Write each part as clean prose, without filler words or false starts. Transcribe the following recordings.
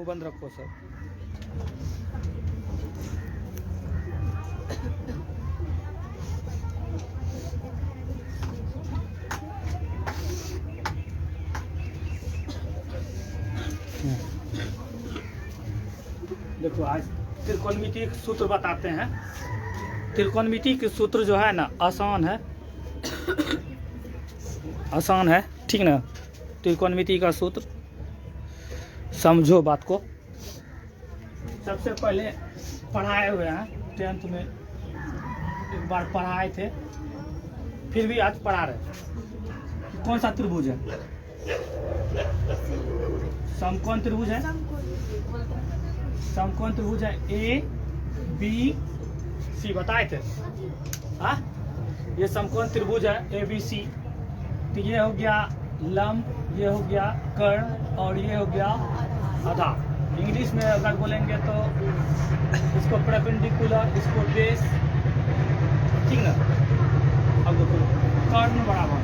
मुंह बंद रखो सर। देखो आज त्रिकोणमिति के सूत्र बताते हैं। त्रिकोणमिति के सूत्र जो है ना आसान है, आसान है, ठीक ना। त्रिकोणमिति का सूत्र समझो बात को। सबसे पहले पढ़ाए हुए हैं 10th में, एक बार पढ़ाए थे, फिर भी आज पढ़ा रहे। कौन सा त्रिभुज है? समकोण त्रिभुज है। समकोण त्रिभुज है ए बी सी, बताए थे। हाँ, ये समकोण त्रिभुज है ए बी सी। तो ये हो गया लंब, ये हो गया कर्ण और ये हो गया आधार। इंग्लिश में अगर बोलेंगे तो इसको परपेंडिकुलर, इसको बेस, ठीक ना। अब देखो कर्ण बराबर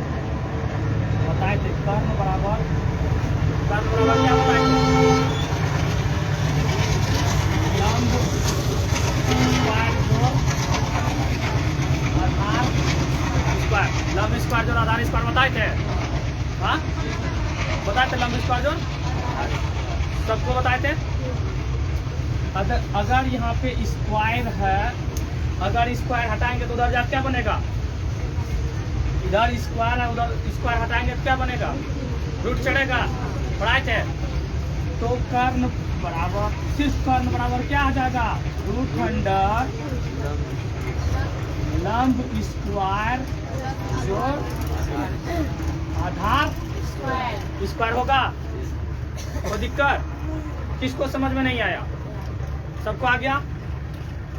बताए थे, कर्ण बराबर क्या बताए थे? लंब स्क्वायर जोड़ आधार स्क्वायर, लंब स्क्वायर जोड़ आधार स्क्वायर बताए थे। हाँ, बताए थे लंब स्क्वायर जोड़, सबको बताए थे। अगर यहाँ पे स्क्वायर है, अगर स्क्वायर हटाएंगे तो उधर जाके क्या बनेगा? इधर स्क्वायर है, उधर स्क्वायर हटाएंगे तो क्या बनेगा? रूट चढ़ेगा, पढ़ाए थे। तो कर्ण बराबर, सिर्फ कर्ण बराबर क्या आ जाएगा? रूट अंडर लंब स्क्वायर जोड़ आधार स्क्वायर होगा। कोई दिक्कत? किसको समझ में नहीं आया? सबको आ गया?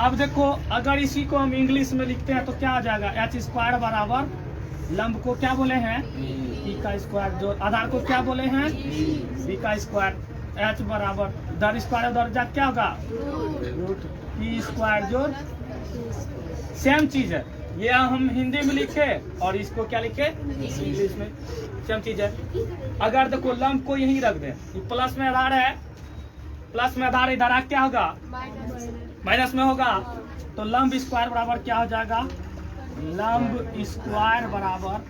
अब देखो अगर इसी को हम इंग्लिश में लिखते हैं तो क्या आ जाएगा? एच स्क्वायर बराबर लंब को क्या बोले हैं? बी का स्क्वायर जोड़ आधार को क्या बोले हैं? बी का स्क्वायर। एच बराबर इधर स्क्वायर उधर जा क्या होगा? रूट बी स्क्वायर जोड़, सेम चीज है। ये हम हिंदी में लिखे और इसको क्या लिखे? इंग्लिश में। सेम चीज है। अगर देखो लंब को यही रख दें, प्लस में आधार है, प्लस में आधार इधर आ क्या होगा? माइनस में होगा। तो लंब स्क्वायर बराबर क्या हो जाएगा? लंब स्क्वायर बराबर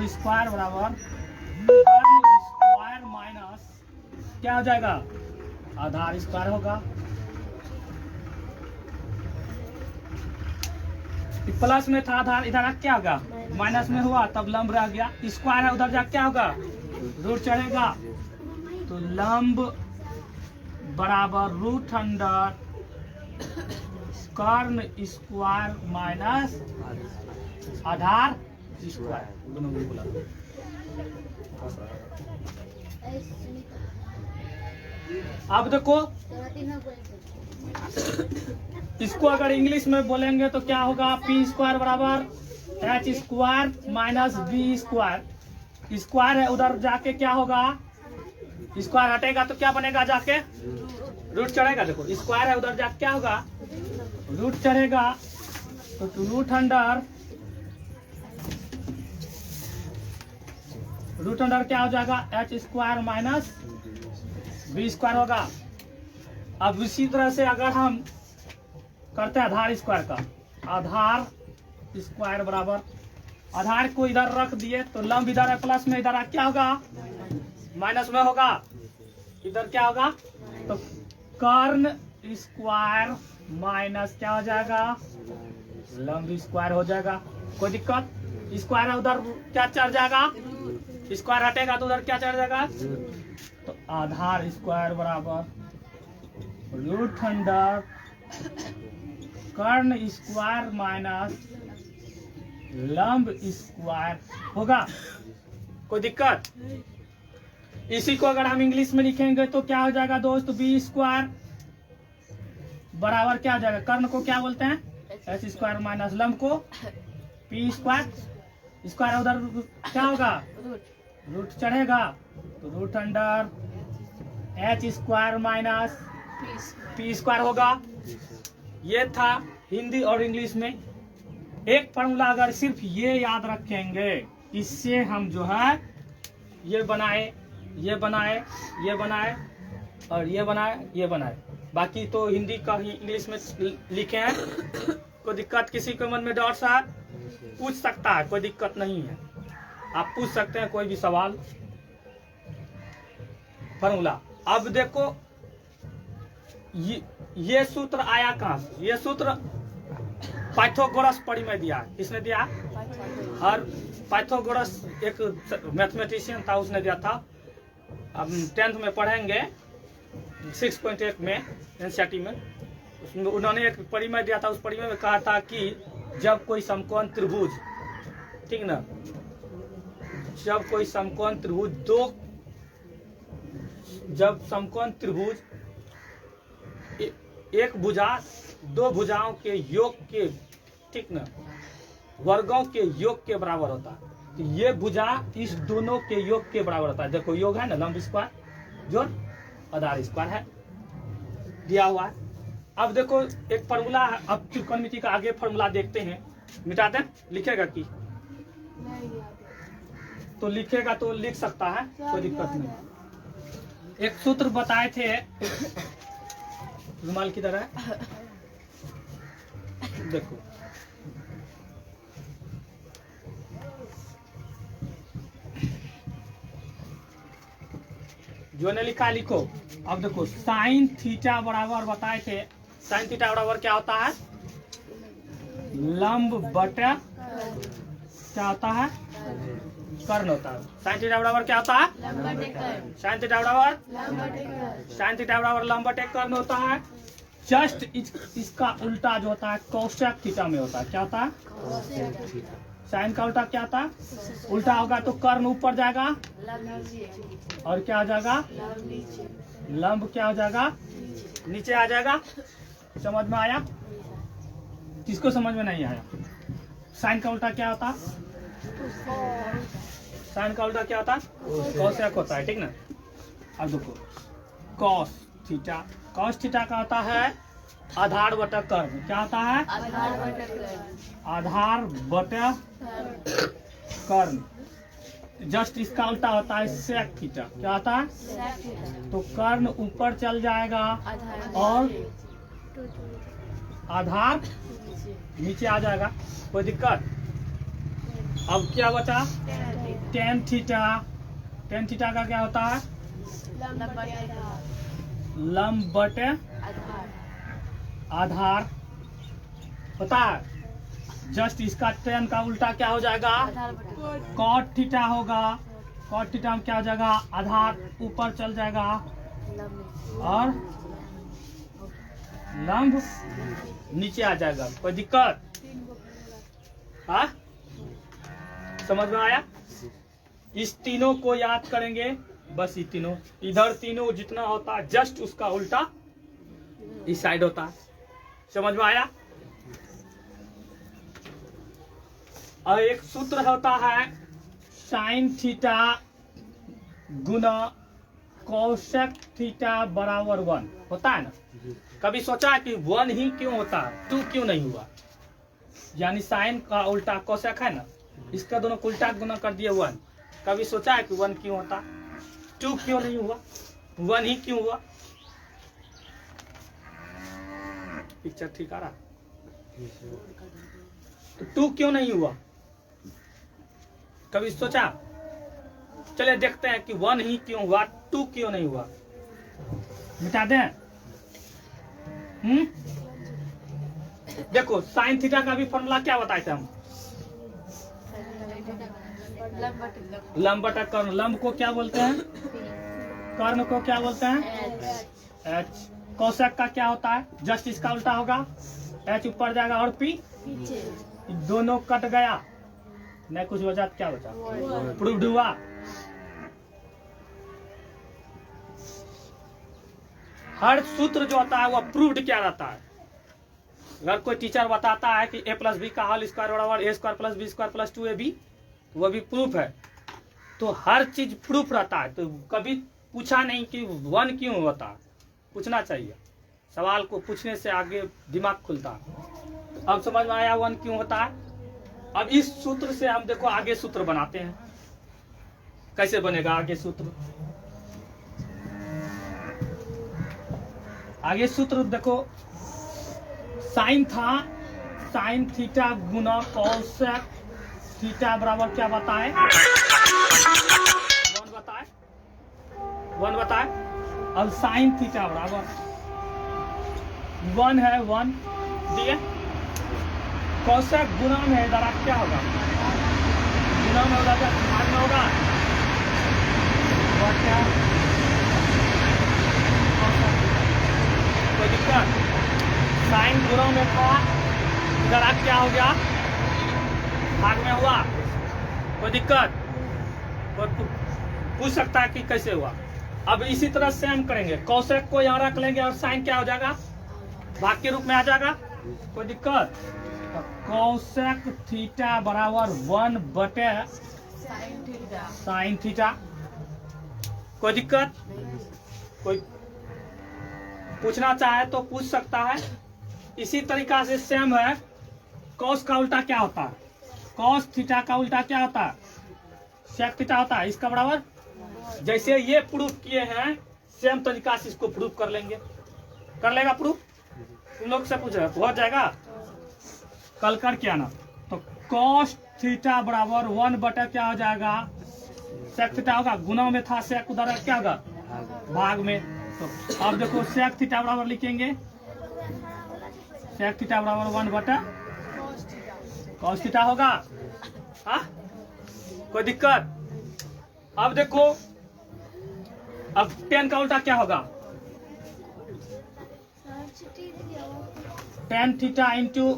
स्क्वायर माइनस क्या हो जाएगा? आधार स्क्वायर होगा। प्लस में था आधार, इधर क्या होगा? माइनस में हुआ, तब लंब रह गया। स्क्वायर है, उधर जा क्या होगा? रूट चढ़ेगा। तो लंब बराबर रूट अंडर कर्ण स्क्वायर माइनस आधार स्क्वायर, दोनों में बोला। अब देखो इसको अगर इंग्लिश में बोलेंगे तो क्या होगा? पी स्क्वायर बराबर H square minus B square. Square है, उधर जाके क्या होगा? स्क्वायर हटेगा तो क्या बनेगा? जाके रूट चढ़ेगा। देखो स्क्वायर है, उधर जाके क्या होगा? रूट चढ़ेगा। तो रूट अंडर क्या हो जाएगा? H square minus B square होगा। अब इसी तरह से अगर हम करते हैं आधार स्क्वायर का, आधार स्क्वायर बराबर आधार को इधर रख दिए तो लंब इधर है, प्लस में इधर क्या होगा? माइनस में होगा। इधर क्या होगा? तो कर्ण स्क्वायर माइनस क्या हो जाएगा? लंब स्क्वायर हो जाएगा। कोई दिक्कत? स्क्वायर है, उधर क्या चढ़ जाएगा? स्क्वायर हटेगा तो उधर क्या चढ़ जाएगा? तो आधार स्क्वायर बराबर रूट अंडर कर्ण स्क्वायर माइनस लंब स्क्वायर होगा। कोई दिक्कत? इसी को अगर हम इंग्लिश में लिखेंगे तो क्या हो जाएगा दोस्त? बी स्क्वायर बराबर क्या हो जाएगा? कर्ण को क्या बोलते हैं? एच स्क्वायर माइनस लंब को पी स्क्वायर। स्क्वायर उधर क्या होगा? रूट चढ़ेगा। तो root under H square minus P square होगा। ये था हिंदी और इंग्लिश में। एक फॉर्मूला अगर सिर्फ ये याद रखेंगे, इससे हम जो है ये बनाए, ये बनाए, ये बनाए, और ये बनाए ये बनाए, बाकी तो हिंदी का ही इंग्लिश में लिखे हैं। कोई दिक्कत किसी के मन में डाउट सा पूछ सकता है, कोई दिक्कत नहीं है, आप पूछ सकते हैं कोई भी सवाल। फॉर्मूला अब देखो ये सूत्र आया कहाँ से? ये सूत्र पाइथागोरस पढ़ी में दिया, किसने दिया? और पाइथागोरस एक मैथमेटिशियन था, उसने दिया था। अब 10th में पढ़ेंगे 6.8 में एनसीईआरटी में, उसमें उन्होंने एक परिमेय दिया था। उस परिमेय में कहा था कि जब कोई समकोण त्रिभुज, ठीक ना, जब कोई समकोण त्रिभुज जब समकोण त्रिभुज एक भुजा दो भुजाओं के योग के, ठीक ना, वर्गों के योग के बराबर होता है, तो ये भुजा इस दोनों के योग के बराबर होता है। देखो योग है ना, लंब स्क्वायर जोड़ आधार स्क्वायर है दिया हुआ है। अब देखो एक फॉर्मूला है, अब त्रिकोणमिति का आगे फॉर्मूला देखते हैं। मिटा दें, लिखेगा कि तो लिखेगा तो लिख सकता है, कोई दिक्कत नहीं। एक सूत्र बताए थे, रुमाल की तरह देखो, जो ने लिखा लिखो। अब देखो साइन थीटा बराबर बताए थे, साइन थीटा बराबर क्या होता है? लंब बटा क्या होता है? कर्ण होता है। साइन थीटा बराबर क्या होता है? साइन थीटा बराबर लंब बटे कर्ण होता है। जस्ट इसका उल्टा जो होता है कोसेक थीटा में होता है। क्या होता है? साइन का उल्टा क्या होता है? उल्टा होगा तो कर्ण ऊपर जाएगा और क्या हो जाएगा? लंब क्या हो जाएगा? नीचे आ जाएगा। समझ में आया? किसको समझ में नहीं आया? साइन का उल्टा क्या होता? साइन का उल्टा क्या होता? कोसेक होता है, ठीक ना। अब देखो कॉस थीटा, कॉस थीटा का होता है आधार बटा कर्ण। क्या होता है? आधार बटा कर्ण। जस्ट इसका उल्टा होता है सेक थीटा। क्या होता है? तो कर्ण ऊपर चल जाएगा और आधार नीचे आ जाएगा। कोई दिक्कत? अब क्या बचा? Tan theta. टेन थीटा का क्या होता है? लंब बटे आधार होता है। जस्ट इसका टेन का उल्टा क्या हो जाएगा? कॉट थीटा होगा। कॉट थीटा में क्या हो जाएगा? आधार ऊपर चल जाएगा और लंब नीचे आ जाएगा। कोई दिक्कत? हाँ, समझ में आया? इस तीनों को याद करेंगे बस। ये तीनों इधर तीनों जितना होता है जस्ट उसका उल्टा इस साइड होता है। समझ में आया? और एक सूत्र होता है साइन थीटा गुना कोसेक थीटा बराबर 1 होता है ना। कभी सोचा कि 1 ही क्यों होता है, 2 क्यों नहीं हुआ? यानी साइन का उल्टा कोसेक है ना, इसका दोनों को उल्टा गुना कर दिए 1। कभी सोचा है कि 1 क्यों होता, 2 क्यों नहीं हुआ, 1 ही क्यों हुआ? पिक्चर ठीक आ रहा? तो 2 क्यों नहीं हुआ? कभी सोचा? चलिए देखते हैं कि 1 ही क्यों हुआ, 2 क्यों नहीं हुआ। मिटा दें? देखो साइन थीटा का भी फॉर्मूला क्या बताए थे हम? लंब बटा कर्ण। लंब को क्या बोलते हैं? कर्ण को क्या बोलते हैं? एच। कोसेक का क्या होता है? जस्ट इसका उल्टा होगा, एच ऊपर जाएगा और पी दोनों कट गया, नहीं कुछ बचा तो क्या बचा? प्रूव्ड हुआ। हर सूत्र जो होता है वो प्रूव्ड क्या रहता है? अगर कोई टीचर बताता है कि a प्लस बी का होल स्क्वायर बराबर a square plus B square plus 2ab, वो भी प्रूफ है। तो हर चीज प्रूफ रहता है। तो कभी पूछा नहीं कि 1 क्यों होता है, पूछना चाहिए। सवाल को पूछने से आगे दिमाग खुलता है। अब समझ में आया 1 क्यों होता है? अब इस सूत्र से हम देखो आगे सूत्र बनाते हैं। कैसे बनेगा आगे सूत्र? आगे सूत्र देखो, साइन था, साइन थीटा गुना कोसेक थीटा बराबर क्या बताए, 1 बताए। अब साइन थीटा बराबर 1 है, 1 दिए। कोसेक गुना में इधर आप क्या होगा, गुना में होगा, क्या भाग में होगा, और क्या कोई दिक्कत। साइन गुना में था, इधर आप क्या हो गया, भाग में हुआ, कोई दिक्कत। कोई पूछ सकता है कि कैसे हुआ। अब इसी तरह से हम करेंगे, कोसेक को यहाँ रख लेंगे और साइन क्या हो जाएगा, भाग के रूप में आ जाएगा, कोई दिक्कत। तो कोसेक थीटा बराबर 1 बटे साइन थीटा, कोई दिक्कत। कोई पूछना चाहे तो पूछ सकता है। इसी तरीका से सेम है, कॉस का उल्टा क्या होता है, कॉस थीटा का उल्टा क्या होता है, सेक थीटा होता है। इसका बराबर जैसे ये प्रूफ किए हैं, सेम तरीका से इसको प्रूफ कर लेंगे। कर लेगा प्रूफ, तुम लोग से पूछ रहे हो जाएगा, कल कर क्या ना। तो कॉस थीटा बराबर 1 बटे क्या हो जाएगा, सेक थीटा होगा, गुना में था सेक, उधर क्या होगा भाग में। तो अब देखो सेक थीटा बराबर लिखेंगे, सेक थीटा बराबर 1 बटे कॉस थीटा होगा। हाँ, कोई दिक्कत। अब देखो, अब टेन का उल्टा क्या होगा, tan theta into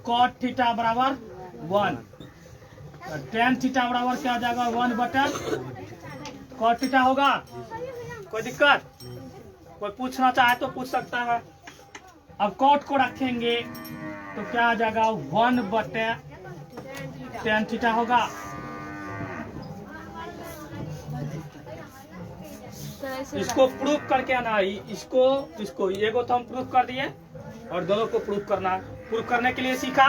cot theta बराबर 1। टेन थीटा बराबर क्या हो जाएगा, 1 बटा कॉट थीटा होगा, कोई दिक्कत। कोई पूछना चाहे तो पूछ सकता है। अब कॉट को रखेंगे तो क्या आ जाएगा, 1 बटे टेन थीटा होगा। इसको प्रूफ करके आना, इसको एगो तो हम प्रूफ कर दिए और दोनों को प्रूफ करना। प्रूफ करने के लिए सीखा,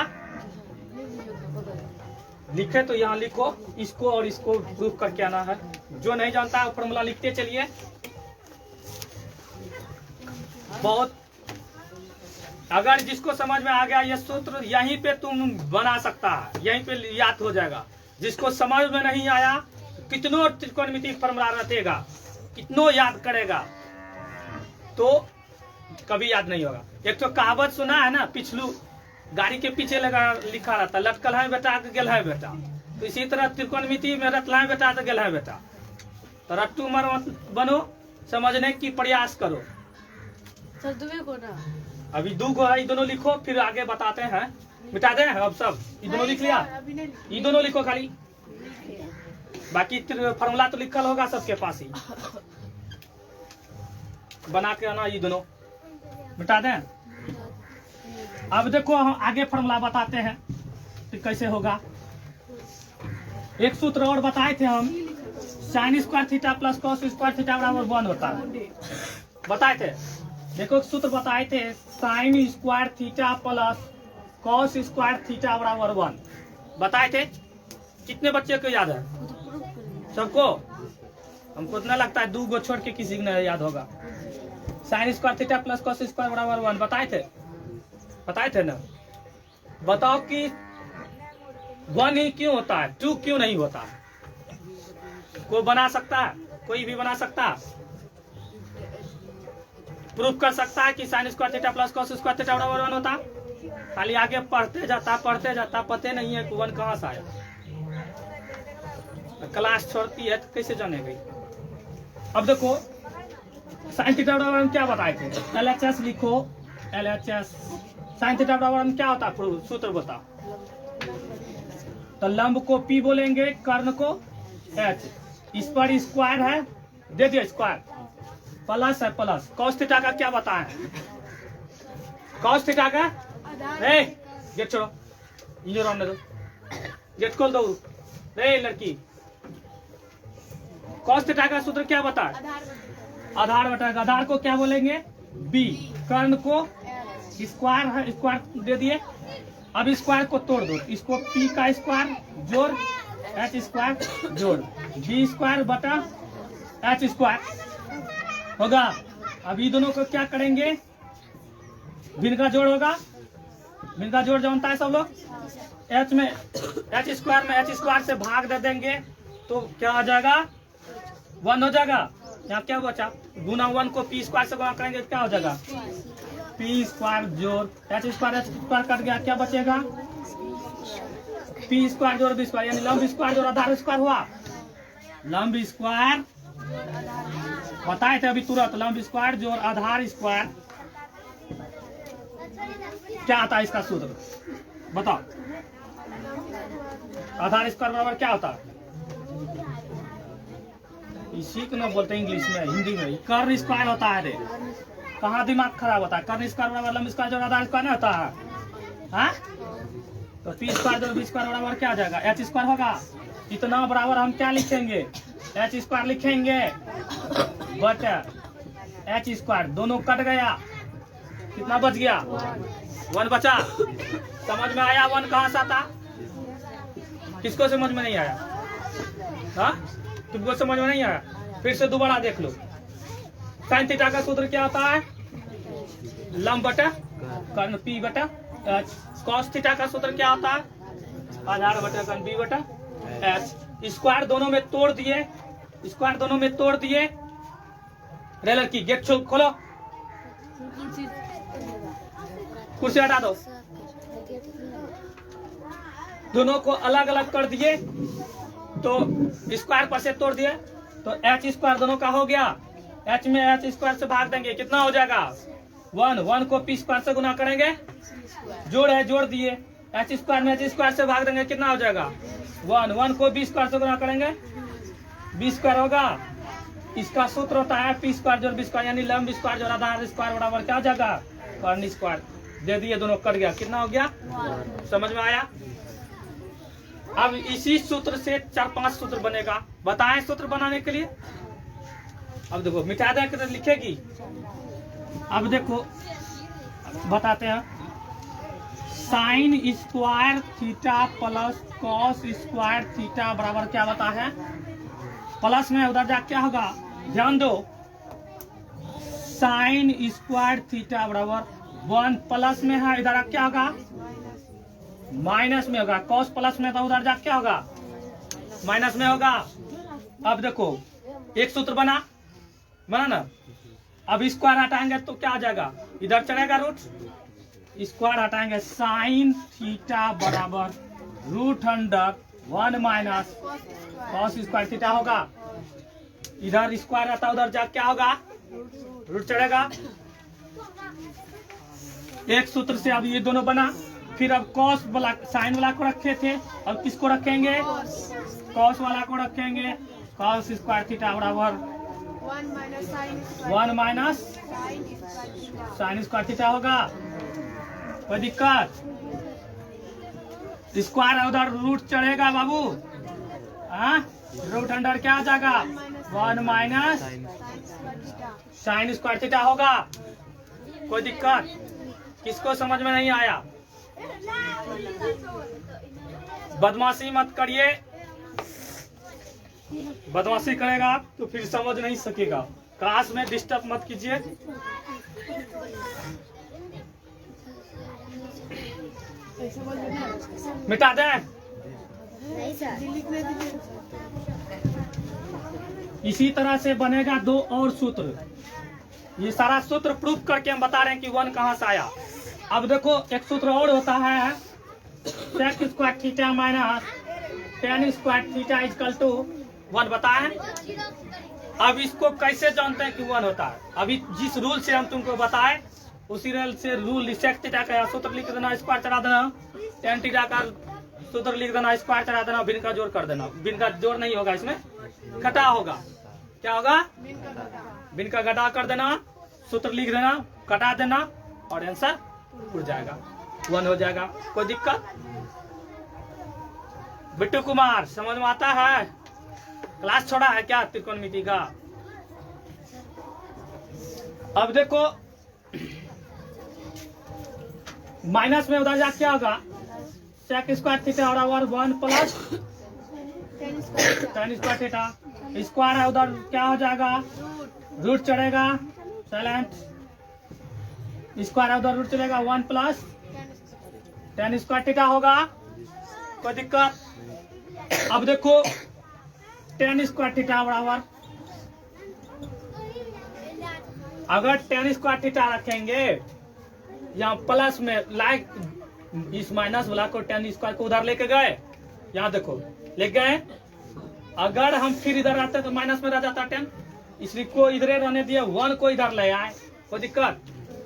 लिखे तो यहाँ लिखो, इसको और इसको प्रूफ करके आना है। जो नहीं जानता है फॉर्मूला लिखते चलिए। बहुत, अगर जिसको समझ में आ गया ये सूत्र, यहीं पे तुम बना सकता है, यहीं पे याद हो जाएगा। जिसको समझ में नहीं आया, कितनों त्रिकोणमिति फॉर्मूला रटेगा, कितनों याद करेगा, तो कभी याद नहीं होगा। एक तो कहावत सुना है ना, पिछलू गाड़ी के पीछे लगा लिखा रहता, लटकल है बेटा तो गेल है बेटा। तो इसी तरह त्रिकोणमिति में रटला है बेटा तो गेल है बेटा। तो रट्टू मर बनो, समझने की प्रयास करो। सर दुबे को ना अभी 2 को है, ये दोनों लिखो, फिर आगे बताते हैं। मिटा दें अब सब, ये दोनों लिख लिया, ये दोनों लिखो खाली, बाकी फॉर्मूला तो लिखल होगा सबके पास ही। बना के आना, ये दोनों मिटा दें। अब देखो हम आगे फॉर्मूला बताते हैं कि कैसे होगा। एक सूत्र और बताए थे हम, sine square theta plus cos square theta बराबर 1 होता है, बताए थे। देखो एक सूत्र बताए थे, sine square theta plus cos square theta बराबर 1 बताए थे। कितने बच्चे को याद है, सबको? हमको इतना लगता है 2 को छोड़ के किसी को नहीं याद होगा। Sine square theta plus cos square बराबर 1 बताए थे ना। बताओ कि 1 ही क्यों होता है, 2 क्यों नहीं होता है? कोई बना सकता है, कोई भी बना सकता है, प्रूफ कर सकता है कि sine square theta plus cos square theta बराबर 1 होता। खाली आगे पढ़ते जाता पते नहीं है कि 1 कहां से आया। क्लास छोड़ती है तो कैसे जानेगी। अब देखो साइन थीटा बराबर हम क्या बताए थे, LHS लिखो, LHS साइन थीटा बराबर हम क्या होता है, सूत्र बता। तो लंब को P बोलेंगे, कर्ण को H, इस पर स्क्वायर है, दे दिया स्क्वायर, प्लस है प्लस। कॉस थीटा का क्या बताएं, कॉस थीटा का गेट छोड़ो, ये रहने दो, गेट खोल दो रे लड़की। कॉस थीटा का सूत्र क्या बता, आधार बताएगा। आधार को क्या बोलेंगे, B, कर्ण को स्क्वायर है, स्क्वायर दे दिए। अब स्क्वायर को तोड़ दो, इसको P का स्क्वायर जोड़ H स्क्वायर जोड़ B स्क्वायर बटा H स्क्वायर होगा। अब ये दोनों को क्या करेंगे, भिन्न का जोड़ होगा, भिन्न का जोड़ जानता है सब लोग। एच में एच स्क्वायर में एच स्क्वायर से भाग दे देंगे तो क्या आ जाएगा, 1 हो जाएगा। यहाँ क्या बचा, गुना 1 को पी स्क्वायर से गुना करेंगे क्या हो जाएगा, पी स्क्वायर जोड़ एच स्क्वायर कट गया, क्या बचेगा, पी स्क्वायर जोड़ बी स्क्वायर, यानी लंब स्क्वायर जोड़ आधार स्क्वायर हुआ। लंब स्क्वायर बताए थे अभी तुरंत, लंब स्क्वायर जोड़ आधार स्क्वायर क्या आता है इसका सूत्र बताओ। आधार स्क्वायर बराबर क्या होता है, इसी को ना बोलते हैं इंग्लिश में, हिंदी में कर्ण स्क्वायर होता है रे। कहाँ दिमाग खराब होता है, कर्ण स्क्वायर बराबर लंब स्क्वायर जोड़ आधार स्क्वायर नहीं होता है, हाँ? तो पी स्क्वायर जोड़ बी स्क्वायर बराबर क्या आ जाएगा, एच स्क्वायर होगा। इतना बराबर हम क्या लिखेंगे, एच स्क्वायर लिखेंगे, बट एच स्क्वायर दोनों कट गया, कितना बच गया, 1 बचा। समझ में आया 1 कहाँ से आता, किसको समझ में नहीं आया, हाँ तुमको समझ में नहीं आया, फिर से दोबारा देख लो। साइन थीटा का सूत्र क्या होता है, लंब बटा कर्ण पी बटा एच। कॉस थीटा का सूत्र क्या होता है, आधार बटा कर्ण बी बटा एच। स्क्वायर दोनों में तोड़ दिए, स्क्वायर दोनों में तोड़ दिए। रेलर की गेट खोलो, कुर्सी हटा दो, दोनों को अलग अलग कर दिए तो स्क्वायर पर से तोड़ दिए तो एच स्क्वायर दोनों का हो गया। एच में एच स्क्वायर से भाग देंगे कितना हो जाएगा, 1 को पी स्क्वायर से गुना करेंगे, जोड़ है जोड़ दिए, एच स्क्वायर में एच स्क्वायर से भाग देंगे कितना हो जाएगा, 1 को बी स्क्वायर से गुना करेंगे, बी स्क्वायर होगा। इसका सूत्र होता है पी स्क्वायर जोड़ बी स्क्वायर, यानी लंब स्क्वायर जोड़ आधार स्क्वायर बराबर क्या हो जाएगा, कर्ण स्क्वायर। दे दिए, दोनों कट गया, कितना हो गया, समझ में आया। अब इसी सूत्र से 4-5 सूत्र बनेगा, बताएं सूत्र बनाने के लिए। अब देखो मिटा दे के लिखेगी, अब देखो बताते हैं। Sine square theta plus cos square theta बराबर क्या बता है, प्लस में उधर जा क्या होगा, ध्यान दो, साइन स्क्वायर थीटा बराबर 1 प्लस में है, इधर क्या होगा, माइनस में होगा। कॉस प्लस में तो उधर जा क्या होगा, माइनस में होगा। अब देखो एक सूत्र बना ना, अब स्क्वायर हटाएंगे तो क्या आ जाएगा, इधर चलेगा रूट, स्क्वायर हटाएंगे, साइन थीटा बराबर √1 माइनस कॉस स्क्वायर थीटा होगा। इधर स्क्वायर रहता उधर जा क्या होगा, रूट चढ़ेगा। एक सूत्र से अब ये दोनों बना, फिर अब कॉस वाला साइन वाला को रखे थे, अब किसको रखेंगे, कॉस वाला को रखेंगे। कॉस स्क्वायर थीटा बराबर 1 माइनस साइन स्क्वायर थीटा होगा। कोई दिक्कत, स्क्वायर है उधर रूट चढ़ेगा बाबू, हाँ रूट अंडर क्या आ जाएगा, 1 माइनस साइन स्क्वायर थीटा होगा। कोई दिक्कत, किसको समझ में नहीं आया, बदमाशी मत करिए, बदमाशी करेगा तो फिर समझ नहीं सकेगा। क्लास में डिस्टर्ब मत कीजिए। मिटा दे, इसी तरह से बनेगा 2 और सूत्र। ये सारा सूत्र प्रूफ करके हम बता रहे हैं कि 1 कहां से आया। अब देखो एक सूत्र और होता है, sec square theta minus tan square theta equal to 1 बताएं। अब इसको कैसे जानते हैं कि 1 होता है, अभी जिस रूल से हम तुमको बताए उसी रूल से सेक थीटा का सूत्र लिख देना, स्क्वायर चढ़ा देना, टेन थीटा का सूत्र लिख देना, स्क्वायर चढ़ा देना, भिन्न का जोड़ कर देना। भिन्न का जोड़ नहीं होगा, इसमें घटा होगा। क्या होगा, भिन्न का घटा कर देना, सूत्र लिख देना, कटा देना और आंसर उड़ जाएगा, 1 हो जाएगा। कोई दिक्कत, बिट्टू कुमार समझ में आता है, क्लास छोड़ा है क्या त्रिकोणमिति का। अब देखो माइनस में उधर जा क्या होगा, सेक स्क्वायर थीटा बराबर 1 plus ten square theta, square है उधर क्या हो जाएगा, रूट चढ़ेगा, साइलेंट। स्क्वायर उधर रूट चलेगा 1 प्लस tan स्क्वायर थीटा होगा, कोई दिक्कत? अब देखो tan स्क्वायर थीटा बराबर, अगर tan स्क्वायर थीटा रखेंगे यहाँ प्लस में, लाइक इस माइनस वाला को tan स्क्वायर को उधर लेके गए, यहाँ देखो ले गए, अगर हम फिर इधर आते तो माइनस में रह जाता 10, इसलिए को इधर रहने दिए, 1 को इधर ले आए, कोई दिक्कत?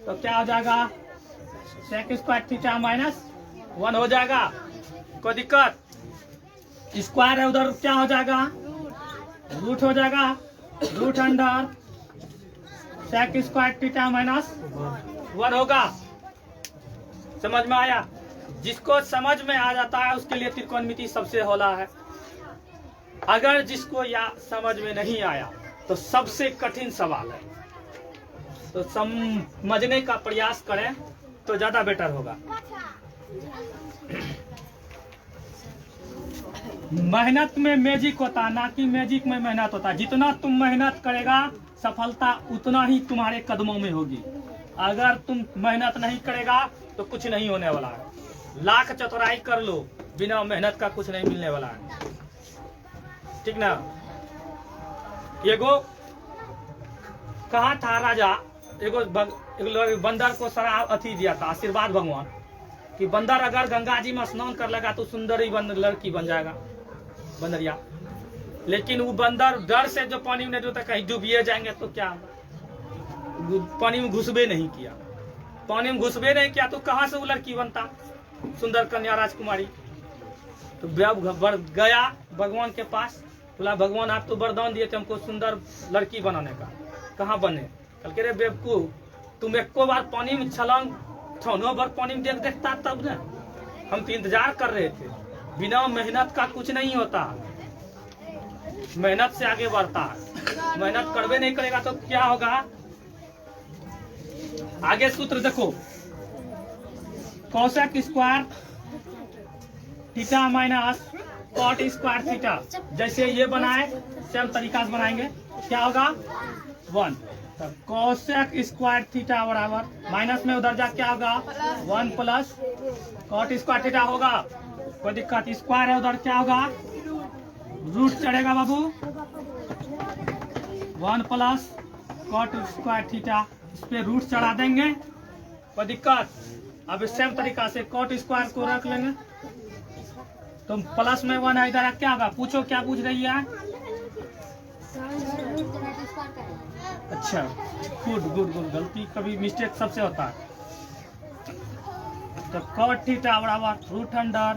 तो क्या हो जाएगा sec स्क्वायर थीटा माइनस 1 हो जाएगा, कोई दिक्कत? स्क्वायर है उधर, क्या हो जाएगा रूट हो जाएगा, root under sec square theta minus 1 होगा। समझ में आया? जिसको समझ में आ जाता है उसके लिए त्रिकोणमिति सबसे होला है। अगर जिसको या समझ में नहीं आया तो सबसे कठिन सवाल है, तो समझने का प्रयास करें तो ज्यादा बेटर होगा। मेहनत में मैजिक होता है, ना कि मैजिक में मेहनत होता है। जितना तुम मेहनत करेगा सफलता उतना ही तुम्हारे कदमों में होगी। अगर तुम मेहनत नहीं करेगा तो कुछ नहीं होने वाला है। लाख चतुराई कर लो, बिना मेहनत का कुछ नहीं मिलने वाला है, ठीक ना? एगो कहा था राजा, एगो बंदर को शराब अथी दिया था, आशीर्वाद भगवान कि बंदर अगर गंगा जी में स्नान कर लेगा तो सुंदर ही लड़की बन जाएगा, बंदरिया। लेकिन वो बंदर डर से जो पानी में नहीं डूबता, कहीं डूबिए जाएंगे तो क्या, पानी में घुसबे नहीं किया, पानी में घुसबे नहीं किया तो कहाँ से वो लड़की बनता, सुंदर कन्या राजकुमारी? तो गया भगवान के पास, बोला भगवान आप तो वरदान दिए थे हमको सुंदर लड़की बनाने का, कहाँ बने? कल के रे बेवकूफ, तुम एको बार पानी में छलांग, छौनों बार पानी में देखता तब न, हम तो इंतजार कर रहे थे। बिना मेहनत का कुछ नहीं होता, मेहनत से आगे बढ़ता है। मेहनत करवे नहीं करेगा तो क्या होगा? आगे सूत्र देखो, cosec square theta minus cot square theta, जैसे ये बनाए सेम तरीका से बनाएंगे, क्या होगा 1। तो कोसेक स्क्वायर थीटा बराबर माइनस में उधर जा क्या होगा 1 प्लस कॉट स्क्वायर थीटा होगा, कोई दिक्कत? स्क्वायर है उधर क्या होगा रूट चढ़ेगा बाबू, 1 प्लस कॉट स्क्वायर थीटा, इस पे रूट चढ़ा देंगे, कोई दिक्कत? अब सेम तरीका से कॉट स्क्वायर को रख लेंगे, तो प्लस में 1 है इधर, क्या होगा? पूछो क्या पूछ रही है? अच्छा, गुड गुड गुड, गलती कभी मिस्टेक सबसे होता है। तो कॉट थीटा बराबर root under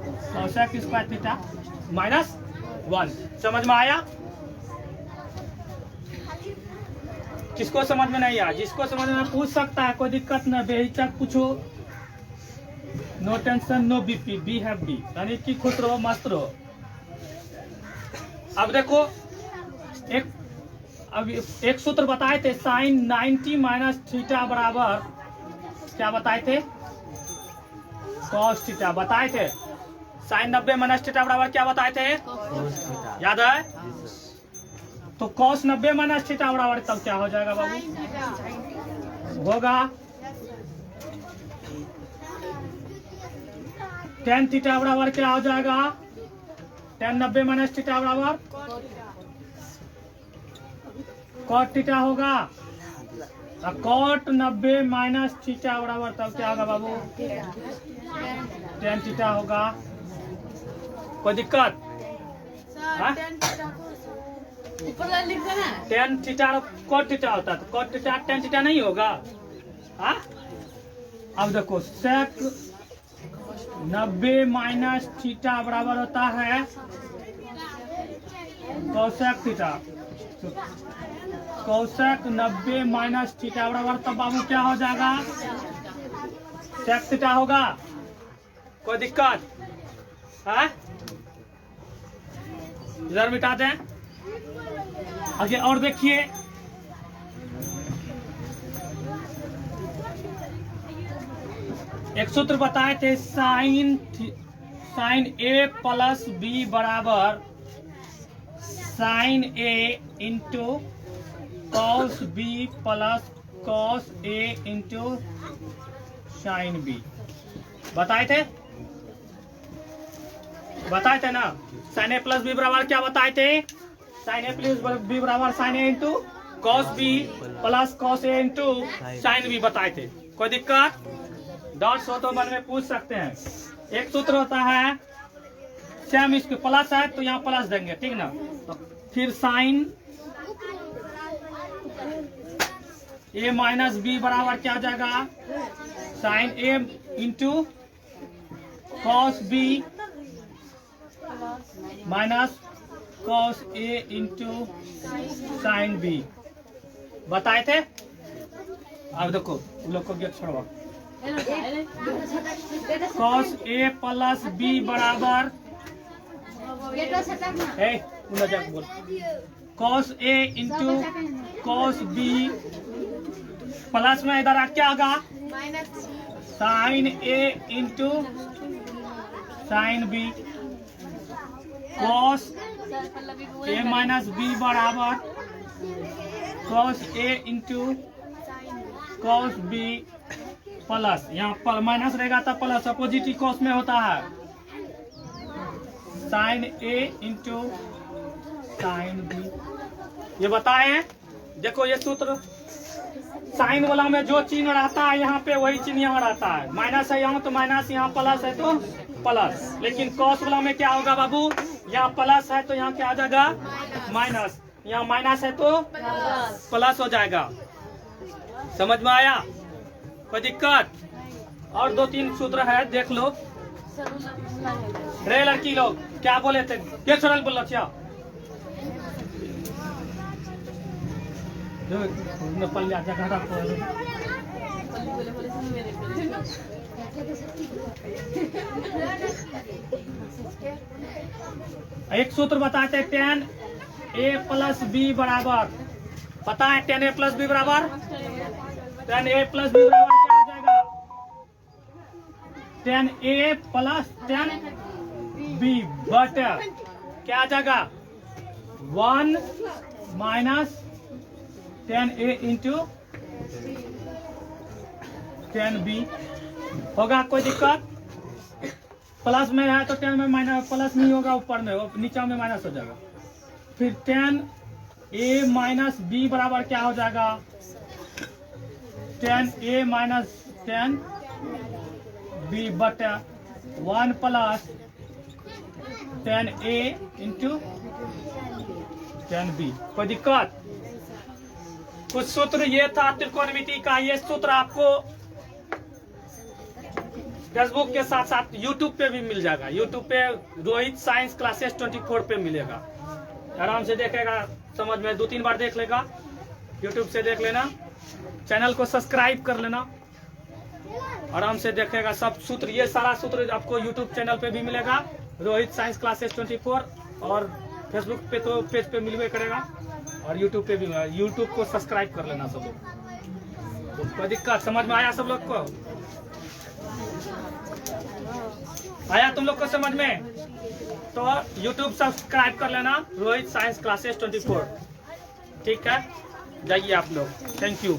cosec square theta minus 1। समझ में आया? किसको समझ में नहीं आया? जिसको समझ में पूछ सकता है, कोई दिक्कत ना, बेहिचक पूछो, no tension no BP, be happy, यानी कि खुश रहो मस्त रहो। अब देखो एक सूत्र बताए थे, साइन 90 माइनस थीटा बराबर क्या बताए थे? कॉस थीटा बताए थे। साइन 90 माइनस थीटा बराबर क्या बताए थे? याद है? तो कॉस 90 माइनस थीटा बराबर तब क्या हो जाएगा बाबू? होगा tan थीटा बराबर क्या हो जाएगा? tan 90 माइनस थीटा बराबर कॉट थीटा होगा, कॉट 90 माइनस थीटा बराबर तब क्या होगा बाबू? tan थीटा होगा, कोई दिक्कत? tan थीटा कॉट थीटा होता है, तो कॉट थीटा tan थीटा नहीं होगा? हाँ, अब देखो सेक 90 माइनस थीटा बराबर होता है cosec theta, cosec 90 minus theta बराबर तब बाबू क्या हो जाएगा? सेक थीटा होगा, कोई दिक्कत? है? इधर मिटा दें, आगे और देखिए, एक सूत्र बताए थे, साइन ए प्लस बी बराबर sine A into cos B plus cos A into sine B. बताए थे ना, साइन ए प्लस बी बराबर क्या बताए थे? साइन ए प्लस बी बराबर sine A into cos B plus cos A into sine B बताए थे। कोई दिक्कत? डाउट्स हो तो मन में पूछ सकते हैं। एक सूत्र होता है सेम, इसके प्लस है तो यहाँ प्लस देंगे, ठीक ना। तो फिर साइन ए माइनस बी बराबर क्या हो जाएगा? Sine A into cos B minus cos A into sine B बताए थे। अब देखो उन लोग को गेट छोड़वा। कॉस ए प्लस बी बराबर बोल cos A into cos B plus में इधर क्या होगा? Sign A into sine B cos A minus B बराबर cos A into cos B plus, यहाँ पर माइनस रहेगा तो प्लस अपोजिट ही कॉस में होता है। Sign A into sine B ये बताए हैं। देखो ये सूत्र साइन वाला में जो चिन्ह रहता है यहाँ पे वही चिन्ह यहाँ रहता है। माइनस है यहाँ तो माइनस, यहाँ प्लस है तो प्लस। लेकिन कॉस वाला में क्या होगा बाबू? यहाँ प्लस है तो यहाँ क्या आ जाएगा? माइनस। यहाँ माइनस है तो प्लस हो जाएगा। समझ में आया? कोई दिक्कत? और 2-3 सूत्र है, देख लो। रे लड़की लोग क्या बोले थे? क्या छोड़ल बोल रहा? एक सूत्र बताते हैं, tan a प्लस बी बराबर, पता है tan a प्लस बी बराबर? tan a प्लस बी बराबर क्या हो जाएगा? tan a plus tan b बटा क्या आ जाएगा? 1 minus tan a into tan b होगा। कोई दिक्कत? प्लस में है तो tan में माइनस, प्लस नहीं होगा ऊपर में, नीचे में माइनस हो जाएगा। फिर tan a माइनस b बराबर क्या हो जाएगा? tan a minus tan b बटा 1 plus tan a into tan b। कोई दिक्कत? कुछ सूत्र ये था त्रिकोणमिति का। ये सूत्र आपको फेसबुक के साथ साथ यूट्यूब पे भी मिल जाएगा। यूट्यूब पे रोहित साइंस क्लासेस 24 पे मिलेगा। आराम से देखेगा, समझ में 2-3 बार देख लेगा। यूट्यूब से देख लेना, चैनल को सब्सक्राइब कर लेना, आराम से देखेगा सब सूत्र। ये सारा सूत्र आपको यूट्यूब चैनल पे भी मिलेगा, रोहित साइंस क्लासेस 24, और फेसबुक पे तो पेज पे मिलवे करेगा, और यूट्यूब पे भी। यूट्यूब को सब्सक्राइब कर लेना सब लोग। तो कोई दिक्कत? समझ में आया सब लोग को? आया तुम लोग को समझ में? तो यूट्यूब सब्सक्राइब कर लेना, रोहित साइंस क्लासेस 24। ठीक है, जाइए आप लोग। Thank you.